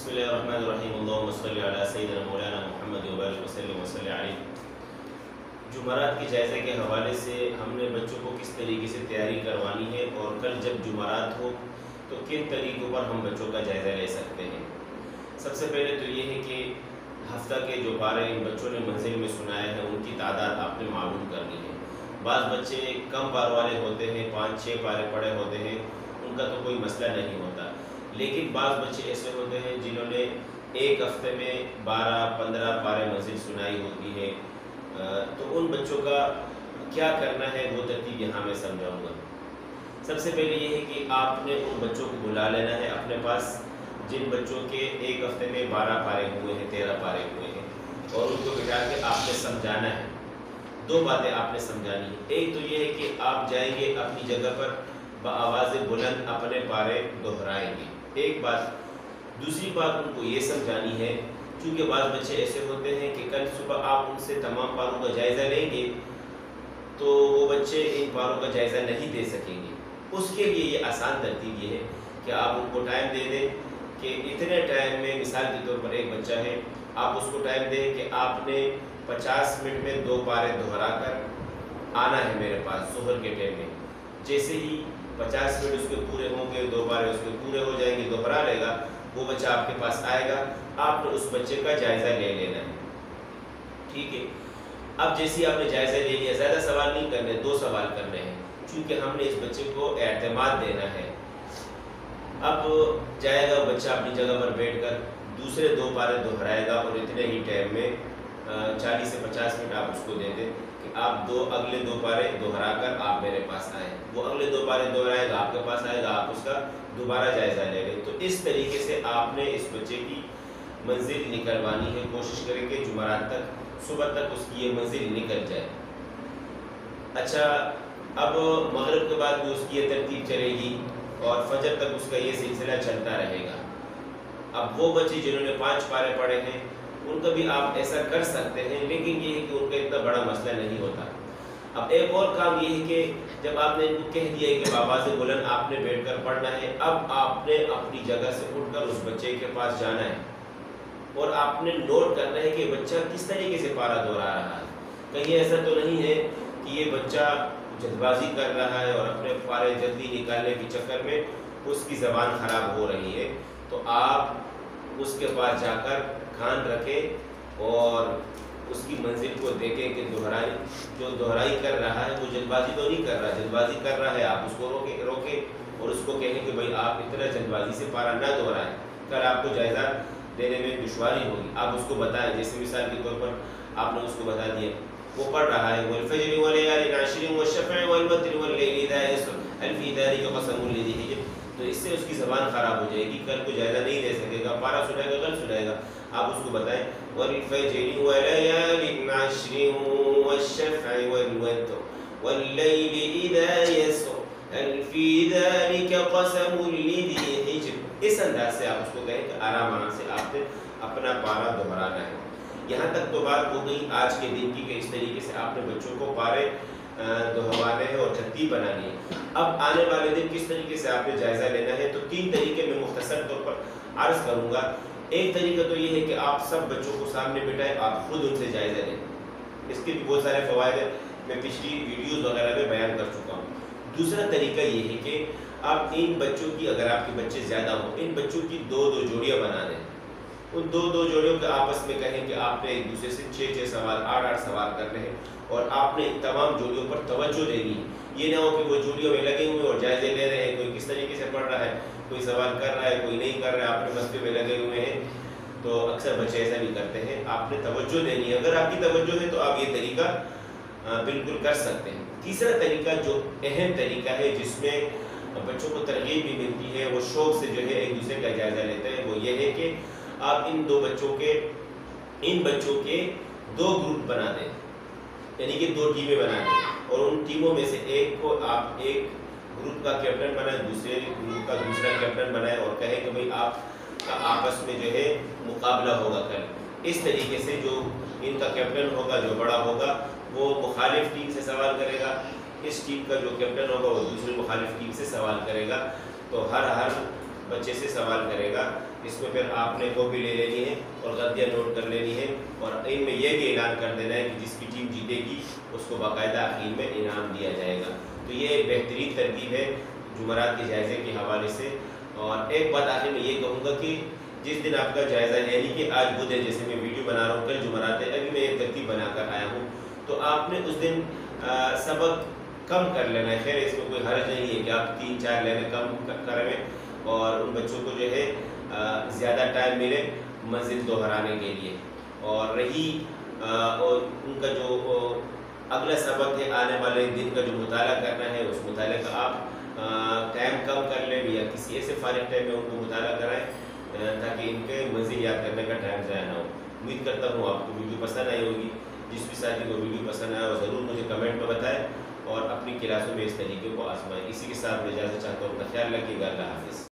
بسم اللہ الرحمن الرحیم اللہم صلی علی سیدنا مولانا محمد وبارک وسلم وصلی علیہ۔ جمعرات کے جائزے کے حوالے سے ہم نے بچوں کو کس طریقے سے تیاری کروانی ہے اور کل جب جمعرات ہو تو کن طریقوں پر ہم بچوں کا جائزہ لے سکتے ہیں۔ سب سے پہلے تو یہ ہے کہ ہفتہ کے جو پارے ان بچوں نے منزل میں سنایا ہے ان کی تعداد آپ نے معلوم کرنی ہے۔ بعض بچے کم پار والے ہوتے ہیں، 5-6 پارے پڑے ہوتے ہیں، ان کا تو کوئی مسئلہ نہیں ہوتا، لیکن بعض بچے ایسے ہوتے ہیں جنہوں نے ایک ہفتے میں 12-15 پارے منزل سنائی ہوتی ہے، تو ان بچوں کا کیا کرنا ہے وہ ترتیب یہاں میں سمجھاؤں گا۔ سب سے پہلے یہ ہے کہ آپ نے ان بچوں کو بلا لینا ہے اپنے پاس جن بچوں کے ایک ہفتے میں 12 پارے ہوئے ہیں، 13 پارے ہوئے ہیں، اور ان کو بٹھا کے آپ نے سمجھانا ہے۔ 2 باتیں آپ نے سمجھانی ہے۔ ایک تو یہ ہے کہ آپ جائیں گے اپنی جگہ پر بآواز بلند اپنے پارے دہرائیں گے، ایک بات۔ دوسری بات ان کو یہ سمجھانی ہے، چونکہ بعض بچے ایسے ہوتے ہیں کہ کل صبح آپ ان سے تمام پاروں کا جائزہ لیں گے تو وہ بچے ان پاروں کا جائزہ نہیں دے سکیں گے۔ اس کے لیے یہ آسان ترتیب یہ ہے کہ آپ ان کو ٹائم دے دیں کہ اتنے ٹائم میں، مثال کے طور پر ایک بچہ ہے، آپ اس کو ٹائم دیں کہ آپ نے 50 منٹ میں 2 پارے دہرا کر آنا ہے میرے پاس ظہر کے ٹائم میں۔ جیسے ہی 50 منٹ اس کے پورے ہوں گے، 2 پارے اس کے پورے ہو جائیں گے، دہرا لے گا، وہ بچہ آپ کے پاس آئے گا، آپ نے اس بچے کا جائزہ لے لینا ہے، ٹھیک ہے۔ اب جیسے آپ نے جائزہ لے لیا، زیادہ سوال نہیں کرنے، 2 سوال کرنے ہیں، چونکہ ہم نے اس بچے کو اعتماد دینا ہے۔ اب جائے گا بچہ اپنی جگہ پر بیٹھ کر دوسرے 2 پارے دہرائے گا، اور اتنے ہی ٹائم میں 40 سے 50 منٹ آپ اس کو دے دیں کہ آپ اگلے 2 پارے دہرا کر آپ میرے پاس آئیں۔ وہ اگلے 2 پارے دہرائے گا، آپ کے پاس آئے گا، آپ اس کا دوبارہ جائزہ لے لیں۔ تو اس طریقے سے آپ نے اس بچے کی منزل نکلوانی ہے۔ کوشش کریں کہ جمعرات تک، صبح تک اس کی یہ منزل نکل جائے۔ اچھا، اب مغرب کے بعد بھی اس کی یہ ترتیب چلے گی اور فجر تک اس کا یہ سلسلہ چلتا رہے گا۔ اب وہ بچے جنہوں نے 5 پارے پڑھے ہیں ان کا بھی آپ ایسا کر سکتے ہیں، لیکن یہ ہے کہ ان کا اتنا بڑا مسئلہ نہیں ہوتا۔ اب ایک اور کام یہ ہے کہ جب آپ نے ان کو کہہ دیا کہ بآواز بلند آپ نے بیٹھ کر پڑھنا ہے، اب آپ نے اپنی جگہ سے اٹھ کر اس بچے کے پاس جانا ہے اور آپ نے نوٹ کرنا ہے کہ بچہ کس طریقے سے پارا دہرا رہا ہے۔ کہیں ایسا تو نہیں ہے کہ یہ بچہ جلد بازی کر رہا ہے اور اپنے پارے جلدی نکالنے کے چکر میں اس کی زبان خراب ہو رہی ہے۔ تو آپ اس کے پاس جا کر کان رکھیں اور اس کی منزل کو دیکھیں کہ جو دہرائی کر رہا ہے وہ جلد بازی تو نہیں کر رہا، جلد بازی کر رہا ہے آپ اس کو روکیں اور اس کو کہیں کہ بھائی آپ اتنا جلد بازی سے پارا نہ دہرائیں، کل آپ کو جائزہ دینے میں دشواری ہوگی۔ آپ اس کو بتائیں، جیسے مثال کے طور پر آپ نے اس کو بتا دیا، وہ پڑھ رہا ہے وَالْفَجْرِ وَلَيَالٍ عَشْرٍ وَالشَّفْعِ وَالْوَتْرِ وَاللَّيْلِ إِذَا يَسْرِ هَلْ فِي ذَلِكَ قَسَمٌ لِذِي حِجْرٍ، تو اس سے اس کی زبان خراب ہو جائے گی، کل کو جائزہ نہیں دے سکے گا، پارا سنائے گا، کل سنائے گا۔ آپ اس کو بتائیں وَالْفَجْرِ وَلَيَالٍ عَشْرٍ وَالشَّفْعِ وَالْوَتْرِ وَاللَّيْلِ إِذَا يَسْرِ هَلْ فِي ذَلِكَ قَسَمٌ لِذِي حِجْرٍ۔ اس انداز سے آپ اس کو کہیں کہ آرام سے آپ نے اپنا پارا دہرانا ہے۔ یہاں تک تو بات ہو گئی آج کے دن کی کہ اس طریقے سے آپ نے بچوں کو پارے دہرانے ہیں اور ترتیب بنانی ہے۔ اب آنے والے دن کس طریقے سے آپ نے جائزہ لینا ہے، تو 3 طریقے میں مختصر طور پر عرض کروں گا۔ ایک طریقہ تو یہ ہے کہ آپ سب بچوں کو سامنے بٹھائیں، آپ خود ان سے جائزہ لیں، اس کے بھی بہت سارے فوائد ہیں، میں پچھلی ویڈیوز وغیرہ میں بیان کر چکا ہوں۔ دوسرا طریقہ یہ ہے کہ آپ ان بچوں کی، اگر آپ کے بچے زیادہ ہوں، ان بچوں کی 2 جوڑیاں بنا دیں، ان 2 جوڑیوں کے آپس میں کہیں کہ آپ نے ایک دوسرے سے 6 سوال، 8 سوال کرنے ہیں اور آپ نے تمام جوڑیوں پر توجہ دینی ہے۔ یہ نہ ہو کہ وہ جوڑیوں میں لگے ہوئے اور جائزے لے رہے ہیں، کوئی کس طریقے سے پڑھ رہا ہے، کوئی سوال کر رہا ہے، کوئی نہیں کر رہا ہے، اپنے مسئلے میں لگے ہوئے ہیں، تو اکثر بچے ایسا نہیں کرتے ہیں۔ آپ نے توجہ دینی ہے، اگر آپ کی توجہ ہے تو آپ یہ طریقہ بالکل کر سکتے ہیں۔ تیسرا طریقہ جو اہم طریقہ ہے جس میں بچوں کو ترغیب بھی ملتی ہے، وہ شوق سے جو ہے ایک دوسرے کا جائزہ لیتے ہیں، وہ یہ ہے کہ آپ ان بچوں کے 2 گروپ بنا دیں، یعنی کہ 2 ٹیمیں بنا دیں، اور ان ٹیموں میں سے ایک کو آپ ایک گروپ کا کیپٹن بنائیں، دوسرے گروپ کا دوسرا کیپٹن بنائیں اور کہیں کہ بھئی آپ کا آپس میں جو ہے مقابلہ ہوگا کل۔ اس طریقے سے جو ان کا کیپٹن ہوگا، جو بڑا ہوگا، وہ مخالف ٹیم سے سوال کرے گا، اس ٹیم کا جو کیپٹن ہوگا وہ دوسری مخالف ٹیم سے سوال کرے گا، تو ہر بچے سے سوال کرے گا۔ اس میں پھر آپ نے کاپی لے لینی ہے اور غلطیاں نوٹ کر لینی ہے، اور ان میں یہ بھی اعلان کر دینا ہے کہ جس کی ٹیم جیتے گی اس کو باقاعدہ آخر میں انعام دیا جائے گا۔ تو یہ ایک بہترین ترکیب ہے جمعرات کے جائزے کے حوالے سے۔ اور ایک بات آخر میں یہ کہوں گا کہ جس دن آپ کا جائزہ ہے، یعنی کہ آج بدھ ہے، جیسے میں ویڈیو بنا رہا ہوں، کل جمعرات ہے، ابھی میں ایک ترتیب بنا کر آیا ہوں، تو آپ نے اس دن سبق کم کر لینا ہے۔ خیر اس میں کوئی حرج نہیں ہے کہ آپ 3-4 لینے کم کریں اور ان بچوں کو جو ہے زیادہ ٹائم ملے منزل دہرانے کے لیے۔ اور رہی اور ان کا جو اگلا سبق ہے، آنے والے دن کا جو مطالعہ کرنا ہے، اس مطالعے کا آپ ٹائم کم کر لیں یا کسی ایسے فارغ ٹائم میں ان کو مطالعہ کرائیں تاکہ ان کے منزل یاد کرنے کا ٹائم ضائع نہ ہو۔ امید کرتا ہوں آپ کو ویڈیو پسند آئی ہوگی۔ جس بھی ساتھی کو ویڈیو پسند آیا وہ ضرور مجھے کمنٹ میں بتائیں اور اپنی کلاسوں میں اس طریقے کو آزمائیں۔ اسی کے ساتھ میں اجازت چاہتا ہوں، اپنا خیال رکھیے گا۔ اللہ حافظ۔